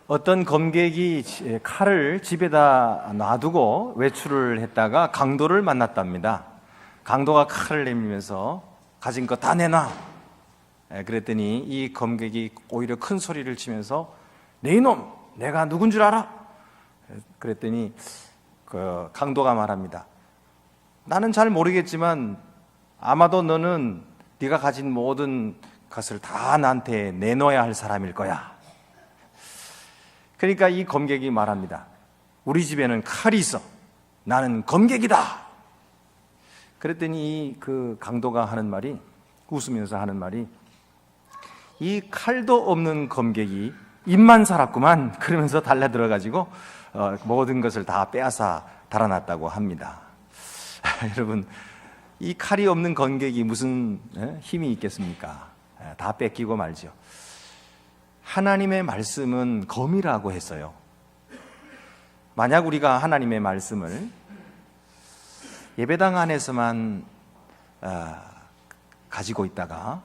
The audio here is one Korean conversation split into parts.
어떤 검객이 칼을 집에다 놔두고 외출을 했다가 강도를 만났답니다. 강도가 칼을 내밀면서 가진 거 다 내놔. 그랬더니 이 검객이 오히려 큰 소리를 치면서 네 이놈, 내가 누군 줄 알아? 그랬더니 그 강도가 말합니다. 나는 잘 모르겠지만 아마도 너는 네가 가진 모든 것을 다 나한테 내놓아야 할 사람일 거야. 그러니까 이 검객이 말합니다. 우리 집에는 칼이 있어. 나는 검객이다. 그랬더니 그 강도가 하는 말이, 웃으면서 하는 말이, 이 칼도 없는 검객이 입만 살았구만. 그러면서 달려들어가지고 모든 것을 다 빼앗아 달아났다고 합니다. 여러분, 이 칼이 없는 검객이 무슨 힘이 있겠습니까? 다 뺏기고 말죠. 하나님의 말씀은 검이라고 했어요. 만약 우리가 하나님의 말씀을 예배당 안에서만 가지고 있다가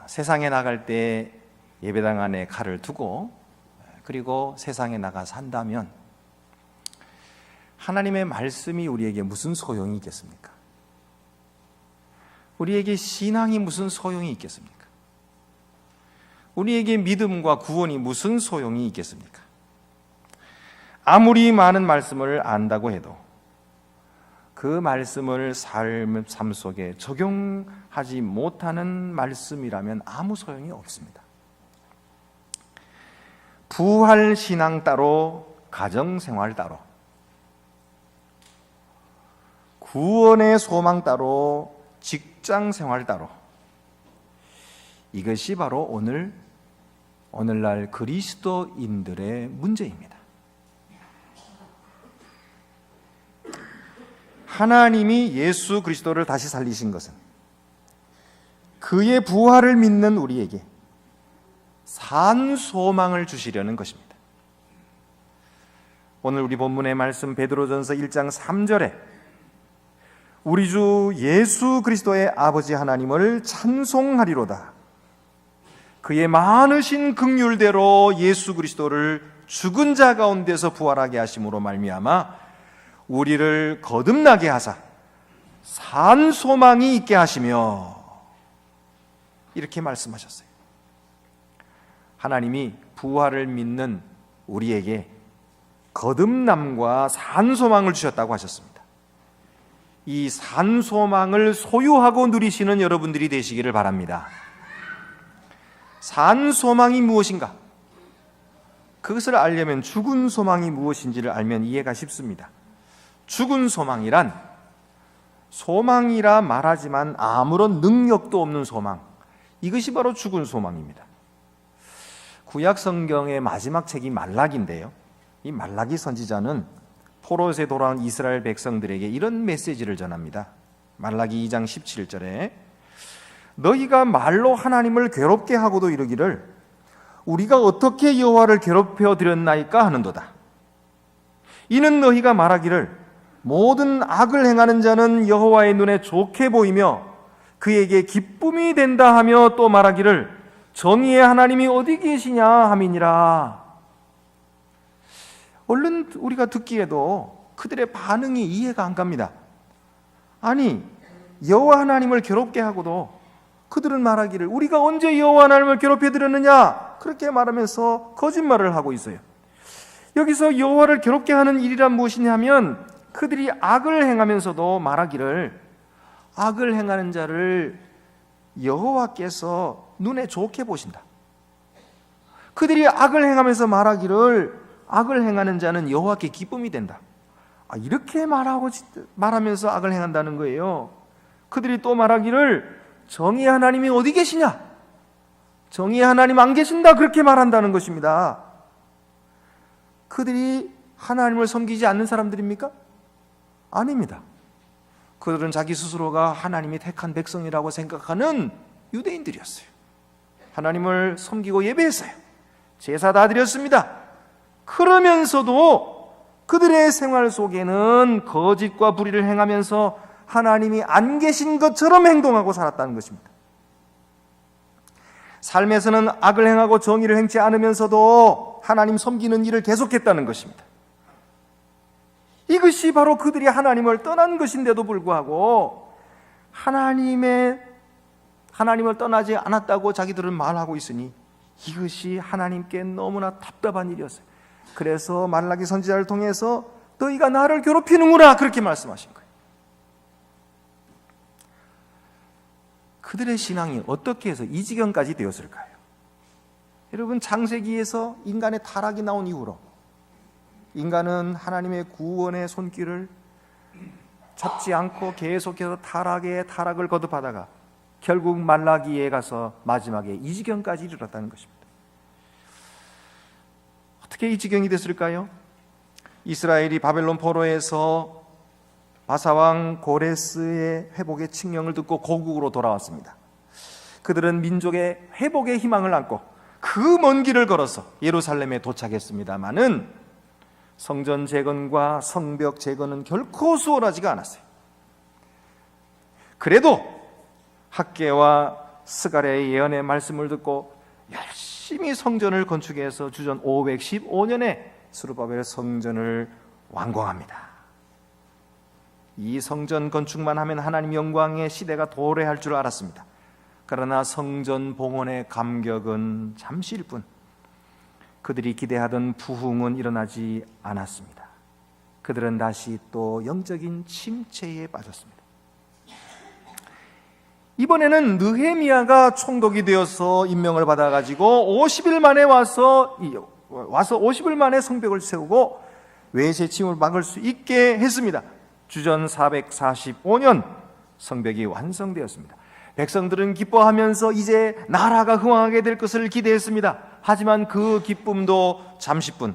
세상에 나갈 때 예배당 안에 칼을 두고 그리고 세상에 나가 산다면 하나님의 말씀이 우리에게 무슨 소용이 있겠습니까? 우리에게 신앙이 무슨 소용이 있겠습니까? 우리에게 믿음과 구원이 무슨 소용이 있겠습니까? 아무리 많은 말씀을 안다고 해도 그 말씀을 삶 속에 적용하지 못하는 말씀이라면 아무 소용이 없습니다. 부활 신앙 따로, 가정생활 따로, 구원의 소망 따로, 직장생활 따로, 이것이 바로 오늘날 그리스도인들의 문제입니다. 하나님이 예수 그리스도를 다시 살리신 것은 그의 부활을 믿는 우리에게 산 소망을 주시려는 것입니다. 오늘 우리 본문의 말씀 베드로전서 1장 3절에 우리 주 예수 그리스도의 아버지 하나님을 찬송하리로다. 그의 많으신 긍휼대로 예수 그리스도를 죽은 자 가운데서 부활하게 하심으로 말미암아 우리를 거듭나게 하사 산 소망이 있게 하시며, 이렇게 말씀하셨어요. 하나님이 부활을 믿는 우리에게 거듭남과 산 소망을 주셨다고 하셨습니다. 이 산 소망을 소유하고 누리시는 여러분들이 되시기를 바랍니다. 산 소망이 무엇인가? 그것을 알려면 죽은 소망이 무엇인지를 알면 이해가 쉽습니다. 죽은 소망이란 소망이라 말하지만 아무런 능력도 없는 소망, 이것이 바로 죽은 소망입니다. 구약 성경의 마지막 책이 말라기인데요, 이 말라기 선지자는 포로에서 돌아온 이스라엘 백성들에게 이런 메시지를 전합니다. 말라기 2장 17절에 너희가 말로 하나님을 괴롭게 하고도 이르기를 우리가 어떻게 여호와를 괴롭혀 드렸나이까 하는도다. 이는 너희가 말하기를 모든 악을 행하는 자는 여호와의 눈에 좋게 보이며 그에게 기쁨이 된다 하며 또 말하기를 정의의 하나님이 어디 계시냐 함이니라. 얼른 우리가 듣기에도 그들의 반응이 이해가 안 갑니다. 아니, 여호와 하나님을 괴롭게 하고도 그들은 말하기를 우리가 언제 여호와 하나님을 괴롭혀 드렸느냐, 그렇게 말하면서 거짓말을 하고 있어요. 여기서 여호와를 괴롭게 하는 일이란 무엇이냐면 그들이 악을 행하면서도 말하기를 악을 행하는 자를 여호와께서 눈에 좋게 보신다. 그들이 악을 행하면서 말하기를 악을 행하는 자는 여호와께 기쁨이 된다. 이렇게 말하면서 악을 행한다는 거예요. 그들이 또 말하기를 정의의 하나님이 어디 계시냐? 정의의 하나님 안 계신다. 그렇게 말한다는 것입니다. 그들이 하나님을 섬기지 않는 사람들입니까? 아닙니다. 그들은 자기 스스로가 하나님이 택한 백성이라고 생각하는 유대인들이었어요. 하나님을 섬기고 예배했어요. 제사 다 드렸습니다. 그러면서도 그들의 생활 속에는 거짓과 불의를 행하면서 하나님이 안 계신 것처럼 행동하고 살았다는 것입니다. 삶에서는 악을 행하고 정의를 행치 않으면서도 하나님 섬기는 일을 계속했다는 것입니다. 이것이 바로 그들이 하나님을 떠난 것인데도 불구하고 하나님을 떠나지 않았다고 자기들은 말하고 있으니 이것이 하나님께 너무나 답답한 일이었어요. 그래서 말라기 선지자를 통해서 너희가 나를 괴롭히는구나 그렇게 말씀하신 거예요. 그들의 신앙이 어떻게 해서 이 지경까지 되었을까요? 여러분, 창세기에서 인간의 타락이 나온 이후로 인간은 하나님의 구원의 손길을 잡지 않고 계속해서 타락을 거듭하다가 결국 말라기에 가서 마지막에 이 지경까지 이르렀다는 것입니다. 어떻게 이 지경이 됐을까요? 이스라엘이 바벨론 포로에서 바사왕 고레스의 회복의 칙령을 듣고 고국으로 돌아왔습니다. 그들은 민족의 회복의 희망을 안고 그 먼 길을 걸어서 예루살렘에 도착했습니다마는 성전 재건과 성벽 재건은 결코 수월하지가 않았어요. 그래도 학개와 스가랴의 예언의 말씀을 듣고 열심히 성전을 건축해서 주전 515년에 스룹바벨 성전을 완공합니다. 이 성전 건축만 하면 하나님 영광의 시대가 도래할 줄 알았습니다. 그러나 성전 봉헌의 감격은 잠시일 뿐 그들이 기대하던 부흥은 일어나지 않았습니다. 그들은 다시 또 영적인 침체에 빠졌습니다. 이번에는 느헤미야가 총독이 되어서 임명을 받아가지고 50일 만에 와서 50일 만에 성벽을 세우고 외세 침을 막을 수 있게 했습니다. 주전 445년 성벽이 완성되었습니다. 백성들은 기뻐하면서 이제 나라가 흥왕하게 될 것을 기대했습니다. 하지만 그 기쁨도 잠시뿐.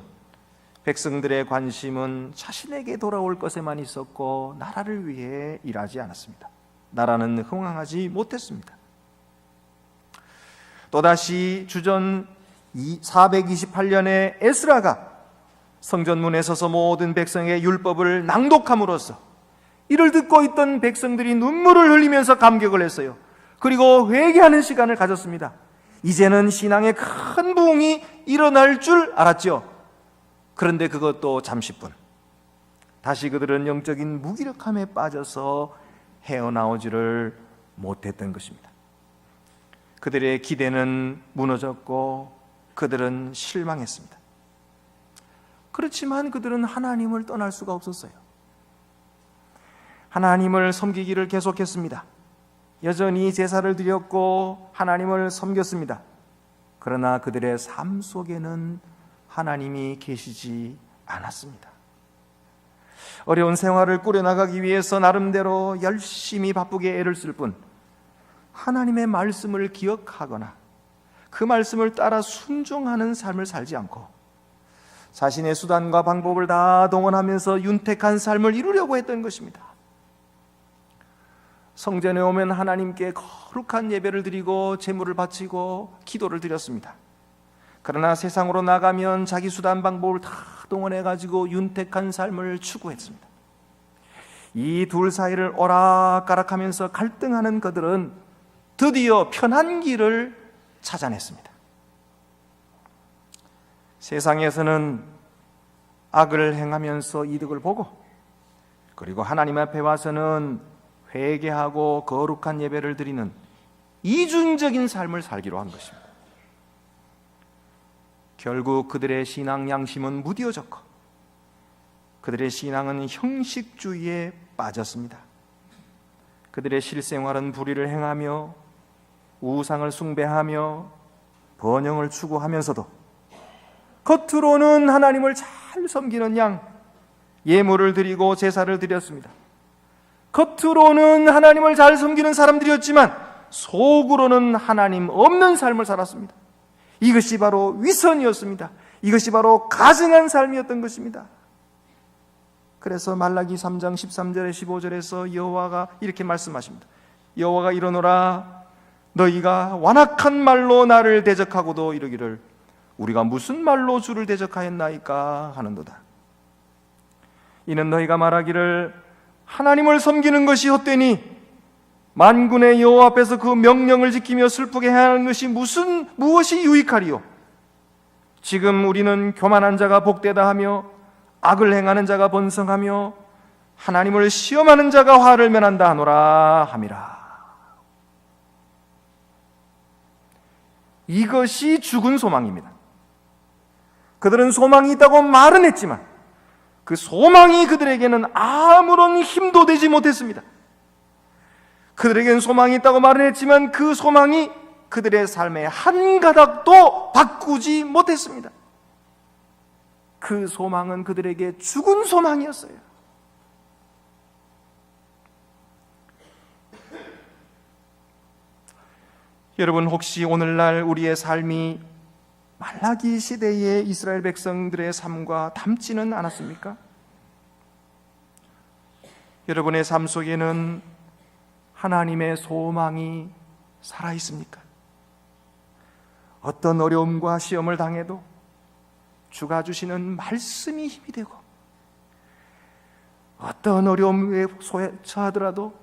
백성들의 관심은 자신에게 돌아올 것에만 있었고 나라를 위해 일하지 않았습니다. 나라는 흥왕하지 못했습니다. 또다시 주전 428년에 에스라가 성전문에 서서 모든 백성의 율법을 낭독함으로써 이를 듣고 있던 백성들이 눈물을 흘리면서 감격을 했어요. 그리고 회개하는 시간을 가졌습니다. 이제는 신앙의 큰 부흥이 일어날 줄 알았죠. 그런데 그것도 잠시뿐. 다시 그들은 영적인 무기력함에 빠져서 헤어나오지를 못했던 것입니다. 그들의 기대는 무너졌고 그들은 실망했습니다. 그렇지만 그들은 하나님을 떠날 수가 없었어요. 하나님을 섬기기를 계속했습니다. 여전히 제사를 드렸고 하나님을 섬겼습니다. 그러나 그들의 삶 속에는 하나님이 계시지 않았습니다. 어려운 생활을 꾸려나가기 위해서 나름대로 열심히 바쁘게 애를 쓸 뿐 하나님의 말씀을 기억하거나 그 말씀을 따라 순종하는 삶을 살지 않고 자신의 수단과 방법을 다 동원하면서 윤택한 삶을 이루려고 했던 것입니다. 성전에 오면 하나님께 거룩한 예배를 드리고 제물을 바치고 기도를 드렸습니다. 그러나 세상으로 나가면 자기 수단 방법을 다 동원해가지고 윤택한 삶을 추구했습니다. 이 둘 사이를 오락가락하면서 갈등하는 그들은 드디어 편한 길을 찾아냈습니다. 세상에서는 악을 행하면서 이득을 보고 그리고 하나님 앞에 와서는 회개하고 거룩한 예배를 드리는 이중적인 삶을 살기로 한 것입니다. 결국 그들의 신앙 양심은 무뎌졌고 그들의 신앙은 형식주의에 빠졌습니다. 그들의 실생활은 불의를 행하며 우상을 숭배하며 번영을 추구하면서도 겉으로는 하나님을 잘 섬기는 양 예물을 드리고 제사를 드렸습니다. 겉으로는 하나님을 잘 섬기는 사람들이었지만 속으로는 하나님 없는 삶을 살았습니다. 이것이 바로 위선이었습니다. 이것이 바로 가증한 삶이었던 것입니다. 그래서 말라기 3장 13절에 15절에서 여호와가 이렇게 말씀하십니다. 여호와가 이르노라 너희가 완악한 말로 나를 대적하고도 이르기를 우리가 무슨 말로 주를 대적하였나이까 하는도다. 이는 너희가 말하기를 하나님을 섬기는 것이 헛되니 만군의 여호와 앞에서 그 명령을 지키며 슬프게 해야 하는 것이 무엇이 유익하리요? 지금 우리는 교만한 자가 복되다 하며 악을 행하는 자가 번성하며 하나님을 시험하는 자가 화를 면한다 하노라 함이라. 이것이 죽은 소망입니다. 그들은 소망이 있다고 말은 했지만 그 소망이 그들에게는 아무런 힘도 되지 못했습니다. 그들에게는 소망이 있다고 말은 했지만 그 소망이 그들의 삶의 한 가닥도 바꾸지 못했습니다. 그 소망은 그들에게 죽은 소망이었어요. 여러분, 혹시 오늘날 우리의 삶이 말라기 시대의 이스라엘 백성들의 삶과 닮지는 않았습니까? 여러분의 삶 속에는 하나님의 소망이 살아있습니까? 어떤 어려움과 시험을 당해도 주가 주시는 말씀이 힘이 되고, 어떤 어려움에 처하더라도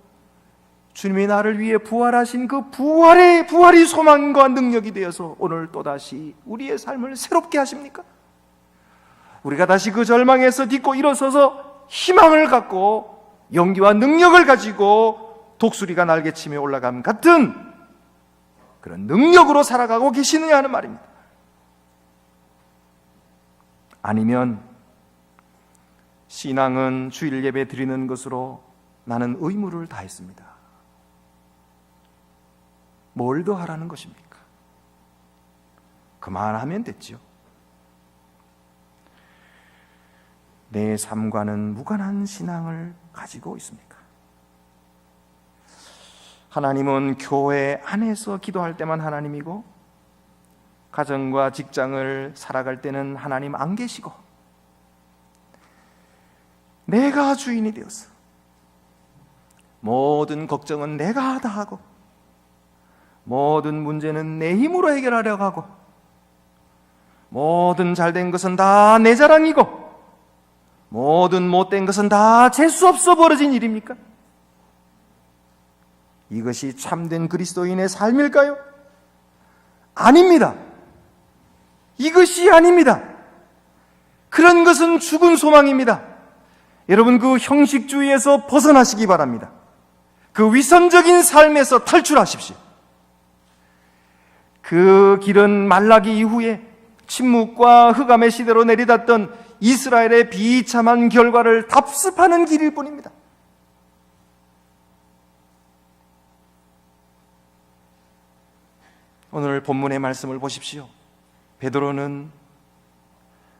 주님이 나를 위해 부활하신 그 부활이 소망과 능력이 되어서 오늘 또다시 우리의 삶을 새롭게 하십니까? 우리가 다시 그 절망에서 딛고 일어서서 희망을 갖고 용기와 능력을 가지고 독수리가 날개치며 올라감 같은 그런 능력으로 살아가고 계시느냐 하는 말입니다. 아니면 신앙은 주일 예배 드리는 것으로 나는 의무를 다했습니다. 뭘 더 하라는 것입니까? 그만하면 됐죠. 내 삶과는 무관한 신앙을 가지고 있습니까? 하나님은 교회 안에서 기도할 때만 하나님이고, 가정과 직장을 살아갈 때는 하나님 안 계시고, 내가 주인이 되어서 모든 걱정은 내가 다 하고, 모든 문제는 내 힘으로 해결하려고 하고, 모든 잘된 것은 다 내 자랑이고, 모든 못된 것은 다 재수 없어 벌어진 일입니까? 이것이 참된 그리스도인의 삶일까요? 아닙니다. 이것이 아닙니다. 그런 것은 죽은 소망입니다. 여러분, 그 형식주의에서 벗어나시기 바랍니다. 그 위선적인 삶에서 탈출하십시오. 그 길은 말라기 이후에 침묵과 흑암의 시대로 내리닫던 이스라엘의 비참한 결과를 답습하는 길일 뿐입니다. 오늘 본문의 말씀을 보십시오. 베드로는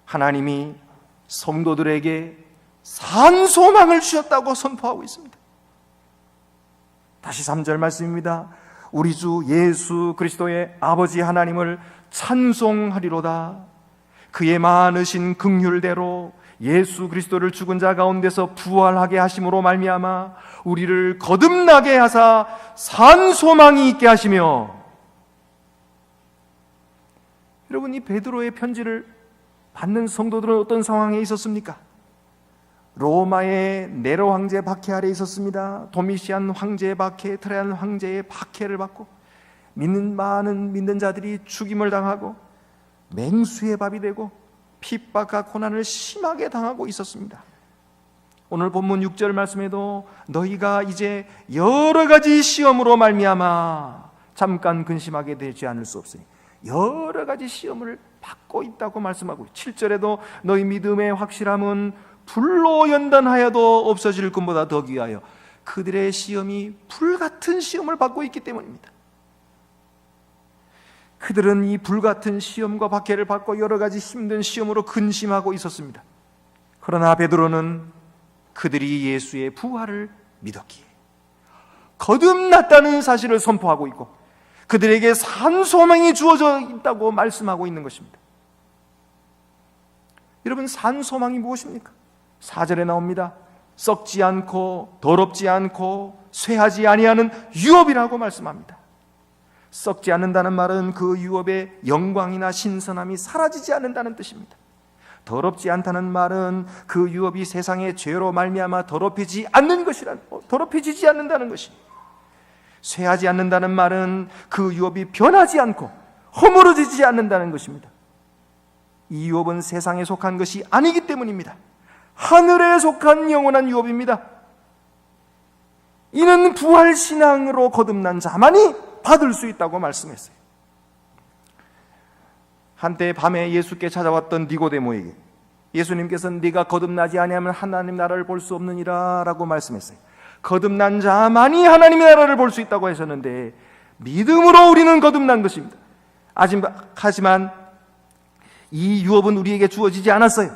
하나님이 성도들에게 산 소망을 주셨다고 선포하고 있습니다. 다시 3절 말씀입니다. 우리 주 예수 그리스도의 아버지 하나님을 찬송하리로다. 그의 많으신 긍휼대로 예수 그리스도를 죽은 자 가운데서 부활하게 하심으로 말미암아 우리를 거듭나게 하사 산 소망이 있게 하시며. 여러분, 이 베드로의 편지를 받는 성도들은 어떤 상황에 있었습니까? 로마의 네로 황제 박해 아래 있었습니다. 도미시안 황제의 박해, 트라이안 황제의 박해를 받고 많은 믿는 자들이 죽임을 당하고 맹수의 밥이 되고 핍박과 고난을 심하게 당하고 있었습니다. 오늘 본문 6절 말씀에도 너희가 이제 여러 가지 시험으로 말미암아 잠깐 근심하게 되지 않을 수 없으니 여러 가지 시험을 받고 있다고 말씀하고, 7절에도 너희 믿음의 확실함은 불로 연단하여도 없어질 것보다 더 귀하여. 그들의 시험이 불같은 시험을 받고 있기 때문입니다. 그들은 이 불같은 시험과 박해를 받고 여러 가지 힘든 시험으로 근심하고 있었습니다. 그러나 베드로는 그들이 예수의 부활을 믿었기에 거듭났다는 사실을 선포하고 있고, 그들에게 산 소망이 주어져 있다고 말씀하고 있는 것입니다. 여러분, 산 소망이 무엇입니까? 4절에 나옵니다. 썩지 않고 더럽지 않고 쇠하지 아니하는 유업이라고 말씀합니다. 썩지 않는다는 말은 그 유업의 영광이나 신선함이 사라지지 않는다는 뜻입니다. 더럽지 않다는 말은 그 유업이 세상의 죄로 말미암아 더럽히지지 않는다는 것입니다. 쇠하지 않는다는 말은 그 유업이 변하지 않고 허물어지지 않는다는 것입니다. 이 유업은 세상에 속한 것이 아니기 때문입니다. 하늘에 속한 영원한 유업입니다. 이는 부활신앙으로 거듭난 자만이 받을 수 있다고 말씀했어요. 한때 밤에 예수께 찾아왔던 니고데모에게 예수님께서는 네가 거듭나지 아니하면 하나님 나라를 볼 수 없느니라 라고 말씀했어요. 거듭난 자만이 하나님의 나라를 볼 수 있다고 하셨는데 믿음으로 우리는 거듭난 것입니다. 하지만 이 유업은 우리에게 주어지지 않았어요.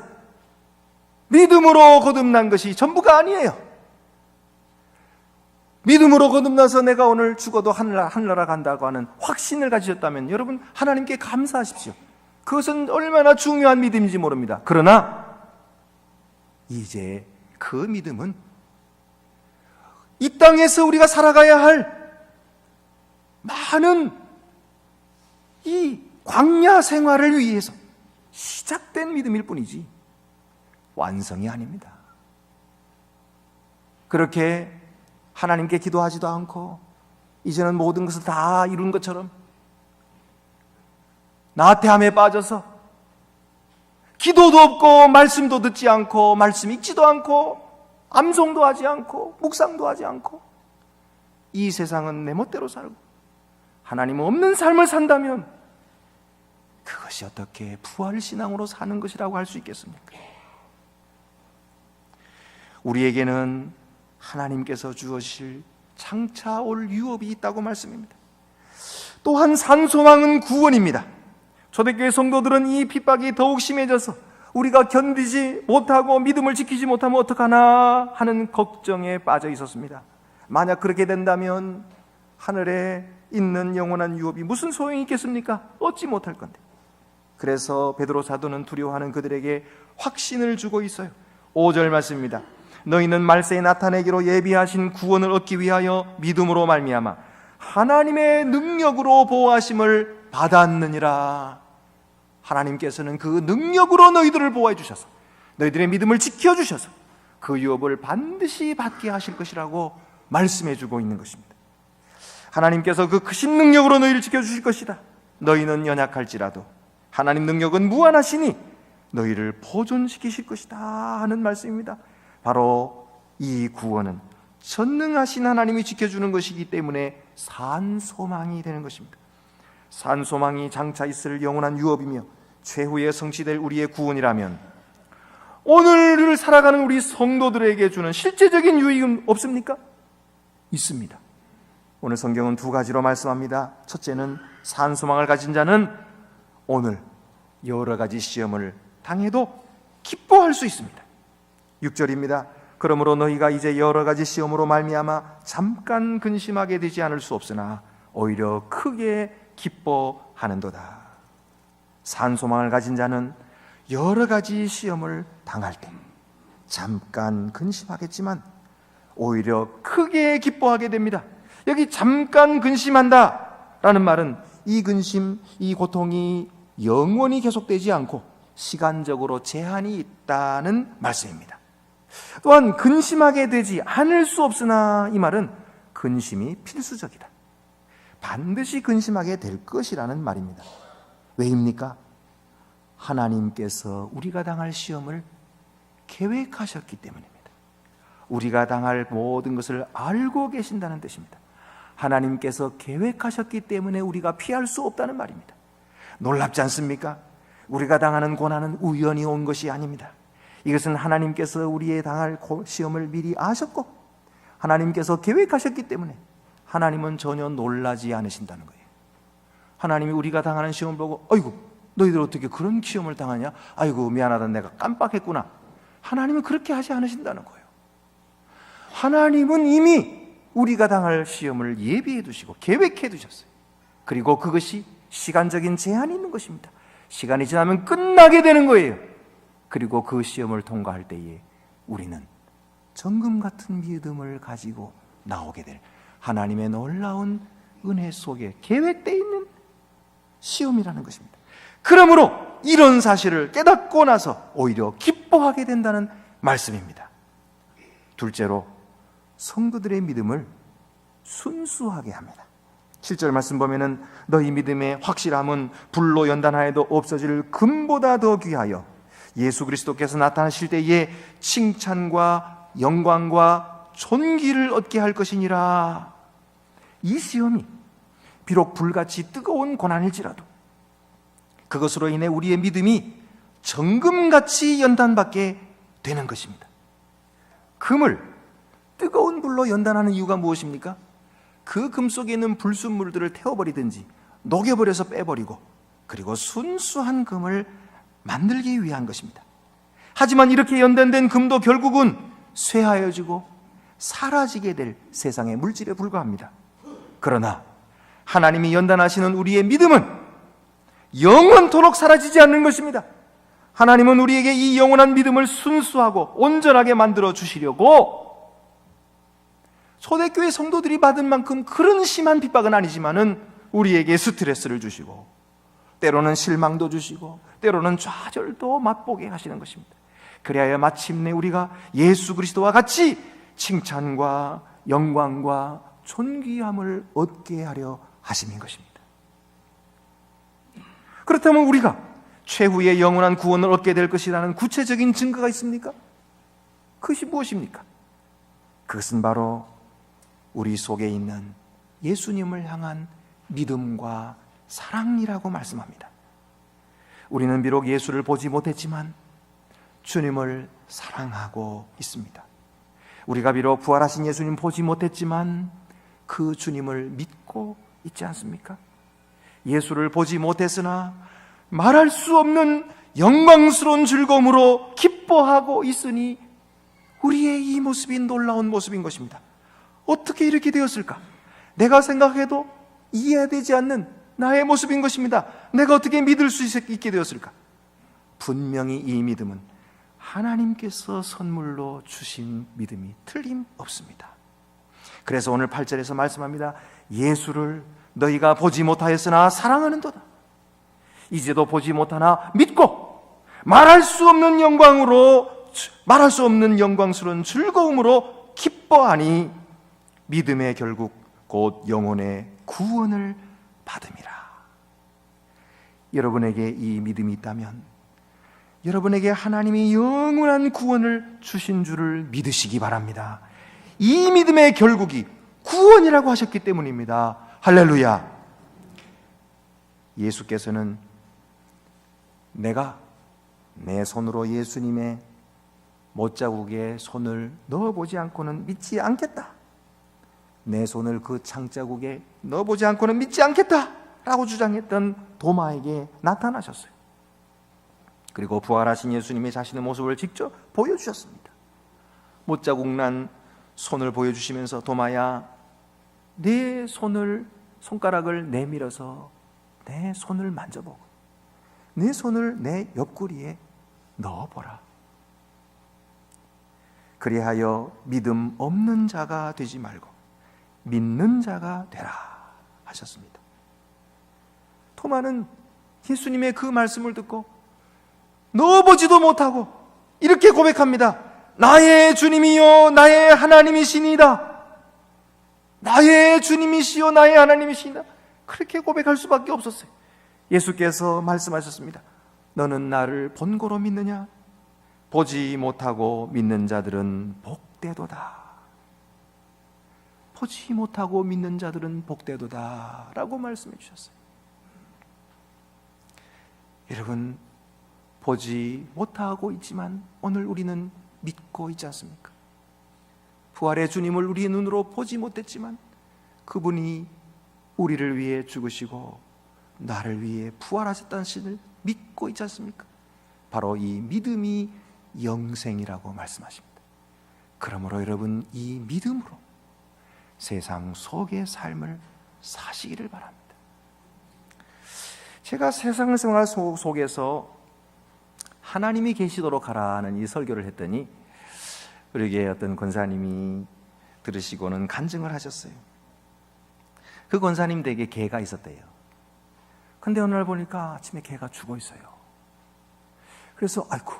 믿음으로 거듭난 것이 전부가 아니에요. 믿음으로 거듭나서 내가 오늘 죽어도 하늘나라 간다고 하는 확신을 가지셨다면 여러분 하나님께 감사하십시오. 그것은 얼마나 중요한 믿음인지 모릅니다. 그러나 이제 그 믿음은 이 땅에서 우리가 살아가야 할 많은 이 광야 생활을 위해서 시작된 믿음일 뿐이지 완성이 아닙니다. 그렇게 하나님께 기도하지도 않고 이제는 모든 것을 다 이룬 것처럼 나태함에 빠져서 기도도 없고 말씀도 듣지 않고 말씀 읽지도 않고 암송도 하지 않고 묵상도 하지 않고 이 세상은 내 멋대로 살고 하나님 없는 삶을 산다면 그것이 어떻게 부활신앙으로 사는 것이라고 할 수 있겠습니까? 우리에게는 하나님께서 주어질 장차 올 유업이 있다고 말씀입니다. 또한 산소망은 구원입니다. 초대교회 성도들은 이 핍박이 더욱 심해져서 우리가 견디지 못하고 믿음을 지키지 못하면 어떡하나 하는 걱정에 빠져 있었습니다. 만약 그렇게 된다면 하늘에 있는 영원한 유업이 무슨 소용이 있겠습니까? 얻지 못할 건데. 그래서 베드로 사도는 두려워하는 그들에게 확신을 주고 있어요. 5절 말씀입니다. 너희는 말세에 나타내기로 예비하신 구원을 얻기 위하여 믿음으로 말미암아 하나님의 능력으로 보호하심을 받았느니라. 하나님께서는 그 능력으로 너희들을 보호해 주셔서 너희들의 믿음을 지켜주셔서 그 유업을 반드시 받게 하실 것이라고 말씀해 주고 있는 것입니다. 하나님께서 그 크신 능력으로 너희를 지켜주실 것이다. 너희는 연약할지라도 하나님 능력은 무한하시니 너희를 보존시키실 것이다 하는 말씀입니다. 바로 이 구원은 전능하신 하나님이 지켜주는 것이기 때문에 산소망이 되는 것입니다. 산소망이 장차 있을 영원한 유업이며 최후에 성취될 우리의 구원이라면 오늘을 살아가는 우리 성도들에게 주는 실제적인 유익은 없습니까? 있습니다. 오늘 성경은 두 가지로 말씀합니다. 첫째는 산소망을 가진 자는 오늘 여러 가지 시험을 당해도 기뻐할 수 있습니다. 6절입니다. 그러므로 너희가 이제 여러 가지 시험으로 말미암아 잠깐 근심하게 되지 않을 수 없으나 오히려 크게 기뻐하는도다. 산소망을 가진 자는 여러 가지 시험을 당할 때 잠깐 근심하겠지만 오히려 크게 기뻐하게 됩니다. 여기 잠깐 근심한다 라는 말은 이 근심, 이 고통이 영원히 계속되지 않고 시간적으로 제한이 있다는 말씀입니다. 또한 근심하게 되지 않을 수 없으나 이 말은 근심이 필수적이다. 반드시 근심하게 될 것이라는 말입니다. 왜입니까? 하나님께서 우리가 당할 시험을 계획하셨기 때문입니다. 우리가 당할 모든 것을 알고 계신다는 뜻입니다. 하나님께서 계획하셨기 때문에 우리가 피할 수 없다는 말입니다. 놀랍지 않습니까? 우리가 당하는 고난은 우연히 온 것이 아닙니다. 이것은 하나님께서 우리의 당할 시험을 미리 아셨고 하나님께서 계획하셨기 때문에 하나님은 전혀 놀라지 않으신다는 거예요. 하나님이 우리가 당하는 시험을 보고 아이고 너희들 어떻게 그런 시험을 당하냐? 아이고 미안하다 내가 깜빡했구나. 하나님은 그렇게 하지 않으신다는 거예요. 하나님은 이미 우리가 당할 시험을 예비해 두시고 계획해 두셨어요. 그리고 그것이 시간적인 제한이 있는 것입니다. 시간이 지나면 끝나게 되는 거예요. 그리고 그 시험을 통과할 때에 우리는 정금 같은 믿음을 가지고 나오게 될 하나님의 놀라운 은혜 속에 계획되어 있는 시험이라는 것입니다. 그러므로 이런 사실을 깨닫고 나서 오히려 기뻐하게 된다는 말씀입니다. 둘째로 성도들의 믿음을 순수하게 합니다. 7절 말씀 보면은 너희 믿음의 확실함은 불로 연단하여도 없어질 금보다 더 귀하여 예수 그리스도께서 나타나실 때에 칭찬과 영광과 존귀를 얻게 할 것이니라. 이 시험이 비록 불같이 뜨거운 고난일지라도 그것으로 인해 우리의 믿음이 정금같이 연단받게 되는 것입니다. 금을 뜨거운 불로 연단하는 이유가 무엇입니까? 그 금 속에 있는 불순물들을 태워버리든지 녹여버려서 빼버리고 그리고 순수한 금을 만들기 위한 것입니다. 하지만 이렇게 연단된 금도 결국은 쇠하여지고 사라지게 될 세상의 물질에 불과합니다. 그러나 하나님이 연단하시는 우리의 믿음은 영원토록 사라지지 않는 것입니다. 하나님은 우리에게 이 영원한 믿음을 순수하고 온전하게 만들어 주시려고 초대교회 성도들이 받은 만큼 그런 심한 핍박은 아니지만은 우리에게 스트레스를 주시고 때로는 실망도 주시고 때로는 좌절도 맛보게 하시는 것입니다. 그래야 마침내 우리가 예수 그리스도와 같이 칭찬과 영광과 존귀함을 얻게 하려 하심인 것입니다. 그렇다면 우리가 최후의 영원한 구원을 얻게 될 것이라는 구체적인 증거가 있습니까? 그것이 무엇입니까? 그것은 바로 우리 속에 있는 예수님을 향한 믿음과 사랑이라고 말씀합니다. 우리는 비록 예수를 보지 못했지만 주님을 사랑하고 있습니다. 우리가 비록 부활하신 예수님 보지 못했지만 그 주님을 믿고 있지 않습니까? 예수를 보지 못했으나 말할 수 없는 영광스러운 즐거움으로 기뻐하고 있으니 우리의 이 모습이 놀라운 모습인 것입니다. 어떻게 이렇게 되었을까? 내가 생각해도 이해되지 않는 나의 모습인 것입니다. 내가 어떻게 믿을 수 있게 되었을까? 분명히 이 믿음은 하나님께서 선물로 주신 믿음이 틀림없습니다. 그래서 오늘 8절에서 말씀합니다. 예수를 너희가 보지 못하였으나 사랑하는도다. 이제도 보지 못하나 믿고 말할 수 없는 영광스러운 즐거움으로 기뻐하니 믿음의 결국 곧 영혼의 구원을 받음이라. 여러분에게 이 믿음이 있다면 여러분에게 하나님이 영원한 구원을 주신 줄을 믿으시기 바랍니다. 이 믿음의 결국이 구원이라고 하셨기 때문입니다. 할렐루야. 예수께서는 내가 내 손으로 예수님의 못자국에 손을 넣어보지 않고는 믿지 않겠다. 내 손을 그 창자국에 넣어보지 않고는 믿지 않겠다 라고 주장했던 도마에게 나타나셨어요. 그리고 부활하신 예수님이 자신의 모습을 직접 보여주셨습니다. 못자국 난 손을 보여주시면서 도마야, 내 손가락을 내밀어서 내 손을 만져보고 내 손을 내 옆구리에 넣어보라. 그리하여 믿음 없는 자가 되지 말고 믿는 자가 되라 하셨습니다. 토마는 예수님의 그 말씀을 듣고 넣어보지도 못하고 이렇게 고백합니다. 나의 주님이요 나의 하나님이시니이다. 나의 주님이시요 나의 하나님이시니이다. 그렇게 고백할 수밖에 없었어요. 예수께서 말씀하셨습니다. 너는 나를 본고로 믿느냐? 보지 못하고 믿는 자들은 복되도다. 보지 못하고 믿는 자들은 복되도다 라고 말씀해 주셨어요. 여러분, 보지 못하고 있지만 오늘 우리는 믿고 있지 않습니까? 부활의 주님을 우리의 눈으로 보지 못했지만 그분이 우리를 위해 죽으시고 나를 위해 부활하셨다는 사실을 믿고 있지 않습니까? 바로 이 믿음이 영생이라고 말씀하십니다. 그러므로 여러분, 이 믿음으로 세상 속의 삶을 사시기를 바랍니다. 제가 세상 생활 속에서 하나님이 계시도록 하라는 이 설교를 했더니 우리에게 어떤 권사님이 들으시고는 간증을 하셨어요. 그 권사님 댁에 개가 있었대요. 근데 어느 날 보니까 아침에 개가 죽어 있어요. 그래서 아이고,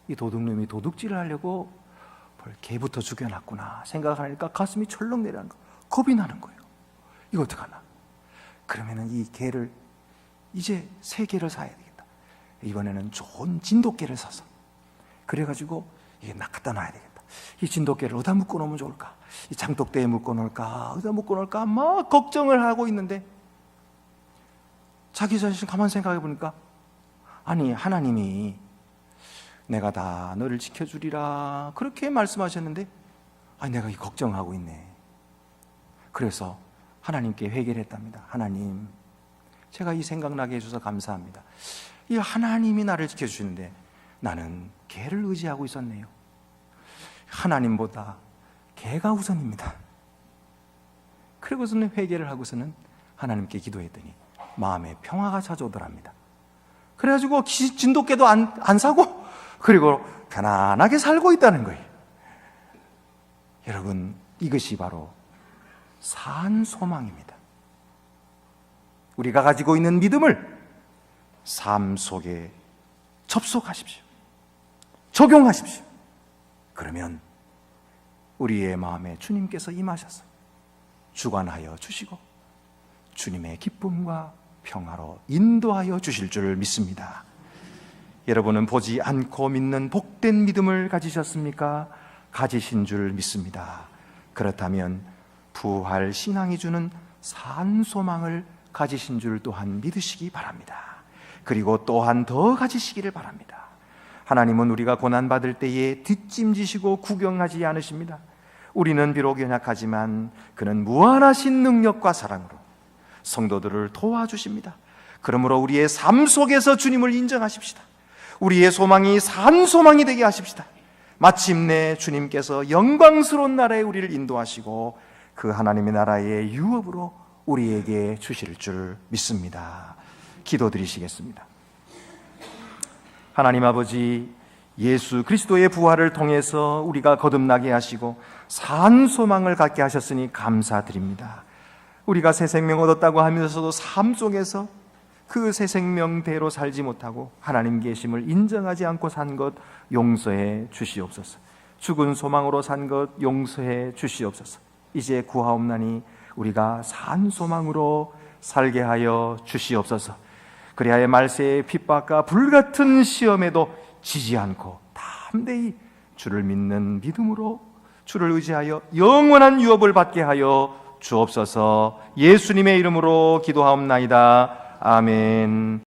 이 도둑놈이 도둑질을 하려고 개부터 죽여놨구나 생각하니까 가슴이 철렁 내려앉는 거예요. 겁이 나는 거예요. 이거 어떡하나? 그러면은 이 개를 이제 새 개를 사야 되겠다. 이번에는 좋은 진돗개를 사서 그래가지고 이게 갖다 놔야 되겠다. 이 진돗개를 어디다 묶어 놓으면 좋을까? 이 장독대에 묶어 놓을까? 어디다 묶어 놓을까? 막 걱정을 하고 있는데 자기 자신 가만 생각해 보니까 아니, 하나님이 내가 다 너를 지켜주리라 그렇게 말씀하셨는데 아니, 내가 이 걱정하고 있네. 그래서 하나님께 회개를 했답니다. 하나님, 제가 이 생각나게 해주셔서 감사합니다. 이 하나님이 나를 지켜주시는데 나는 개를 의지하고 있었네요. 하나님보다 개가 우선입니다. 그리고서는 회개를 하고서는 하나님께 기도했더니 마음에 평화가 찾아오더랍니다. 그래가지고 진돗개도 안 사고 그리고 편안하게 살고 있다는 거예요. 여러분, 이것이 바로 산 소망입니다. 우리가 가지고 있는 믿음을 삶 속에 접속하십시오. 적용하십시오. 그러면 우리의 마음에 주님께서 임하셔서 주관하여 주시고 주님의 기쁨과 평화로 인도하여 주실 줄 믿습니다. 여러분은 보지 않고 믿는 복된 믿음을 가지셨습니까? 가지신 줄 믿습니다. 그렇다면 부활 신앙이 주는 산 소망을 가지신 줄 또한 믿으시기 바랍니다. 그리고 또한 더 가지시기를 바랍니다. 하나님은 우리가 고난받을 때에 뒷짐지시고 구경하지 않으십니다. 우리는 비록 연약하지만 그는 무한하신 능력과 사랑으로 성도들을 도와주십니다. 그러므로 우리의 삶 속에서 주님을 인정하십시다. 우리의 소망이 산 소망이 되게 하십시다. 마침내 주님께서 영광스러운 나라에 우리를 인도하시고 그 하나님의 나라의 유업으로 우리에게 주실 줄 믿습니다. 기도드리시겠습니다. 하나님 아버지, 예수 그리스도의 부활을 통해서 우리가 거듭나게 하시고 산 소망을 갖게 하셨으니 감사드립니다. 우리가 새 생명 얻었다고 하면서도 삶 속에서 그 새 생명대로 살지 못하고 하나님 계심을 인정하지 않고 산 것 용서해 주시옵소서. 죽은 소망으로 산 것 용서해 주시옵소서. 이제 구하옵나니 우리가 산 소망으로 살게 하여 주시옵소서. 그리하여 말세의 핍박과 불같은 시험에도 지지 않고 담대히 주를 믿는 믿음으로 주를 의지하여 영원한 유업을 받게 하여 주옵소서. 예수님의 이름으로 기도하옵나이다. 아멘.